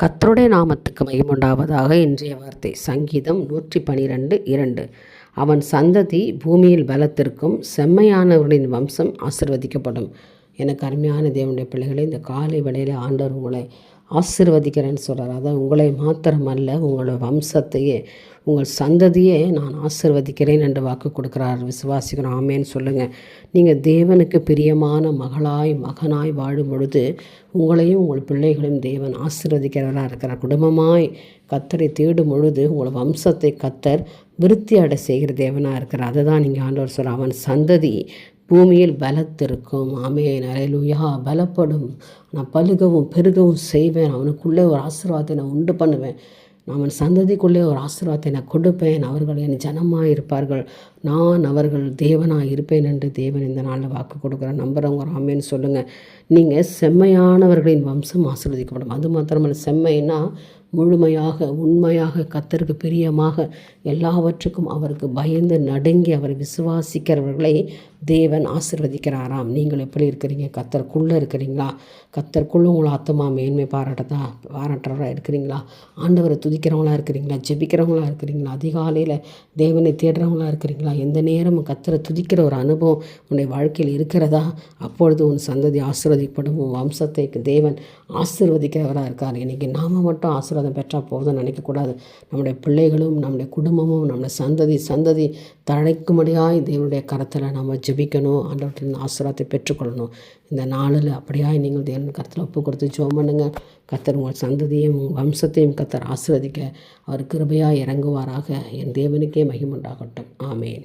கர்த்தருடைய நாமத்துக்கு மகிமையுண்டாவதாக. இன்றைய வார்த்தை சங்கீதம் 112:2. அவன் சந்ததி பூமியில் பலத்திற்கும், செம்மையானவர்களின் வம்சம் ஆசீர்வதிக்கப்படும். எனக்கு அருமையான தேவனுடைய பிள்ளைகளை, இந்த காலை வேளையில் ஆண்டவர் உங்களை ஆசீர்வதிக்கிறேன்னு சொல்கிறார். அதான் உங்களை மாத்திரமல்ல, உங்களோட வம்சத்தையே, உங்கள் சந்ததியே நான் ஆசீர்வதிக்கிறேன் என்று வாக்கு கொடுக்குறார். விசுவாசிக்கிறோம். ஆமேன்னு சொல்லுங்கள். நீங்கள் தேவனுக்கு பிரியமான மகனாய் வாழும் பொழுது உங்களையும் உங்கள் பிள்ளைகளையும் தேவன் ஆசீர்வதிக்கிறவராக இருக்கிறார். குடும்பமாய் கர்த்தரை தேடும் பொழுது உங்கள் வம்சத்தை கர்த்தர் விருத்தி அடை செய்கிற தேவனாக இருக்கிறார். அதை தான் நீங்கள் ஆண்டவர் சொல்கிறார். அவன் சந்ததி பூமியில் பலத்திருக்கும். ஆமென், அல்லேலூயா. பலப்படும். நான் பலுகவும் பெருகவும் செய்வேன். அவனுக்குள்ளே ஒரு ஆசீர்வாதத்தை நான் உண்டு பண்ணுவேன். அவன் சந்ததிக்குள்ளே ஒரு ஆசீர்வாதத்தை நான் கொடுப்பேன். அவர்கள் என் ஜனமாக இருப்பார்கள். நான் அவர்கள் தேவனாக இருப்பேன் என்று தேவன் இந்த நாளில் வாக்கு கொடுக்குறேன். நம்புகிறவங்க ஆமேன்னு சொல்லுங்கள். நீங்கள் செம்மையானவர்களின் வம்சம் ஆசீர்வதிக்கப்படும். அது மாத்திரமல்ல, செம்மைன்னா முழுமையாக, உண்மையாக, கர்த்தருக்கு பிரியமாக, எல்லாவற்றுக்கும் அவருக்கு பயந்து நடுங்கி அவரை விசுவாசிக்கிறவர்களை தேவன் ஆசீர்வதிக்கிறாராம். நீங்கள் எப்படி இருக்கிறீங்க? கர்த்தருக்குள்ளே இருக்கிறீங்களா? கர்த்தருக்குள்ளே உங்களை ஆத்துமா மேன்மை பாராட்டுறவராக இருக்கிறீங்களா? ஆண்டவரை துதிக்கிறவங்களா இருக்கிறீங்களா? ஜெபிக்கிறவங்களா இருக்கிறீங்களா? அதிகாலையில் தேவனை தேடுறவங்களா இருக்கிறீங்களா? எந்த நேரமும் கர்த்தரை துதிக்கிற ஒரு அனுபவம் உன்னுடைய வாழ்க்கையில் இருக்கிறதா? அப்பொழுது உன் சந்ததி ஆசீர்வதிக்கப்படும். உன் வம்சத்தை தேவன் ஆசீர்வதிக்கிறவராக இருக்கார். இன்றைக்கி நாம் மட்டும் ஆசீர்வாதம் பெற்றால் போதும் நினைக்கக்கூடாது. நம்முடைய பிள்ளைகளும், நம்முடைய குடும்பமும், நம்முடைய சந்ததி தழைக்கும்படியாய் தேவனுடைய கரத்தில் நம்ம ஜெபிக்கணும். ஆண்டவற்றின் ஆசீர்வாதத்தை பெற்றுக்கொள்ளணும். இந்த நாளில் அப்படியாய் நீங்கள் தேவன் கரத்தில் ஒப்பு கொடுத்து ஜெபம் பண்ணுங்கள். கர்த்தர் உங்கள் சந்ததியையும் உங்கள் வம்சத்தையும் கர்த்தர் ஆசீர்வதிக்க அவர் கிருபையாக இறங்குவாராக. என் தேவனுக்கே மகிமை உண்டாகட்டும். ஆமேன்.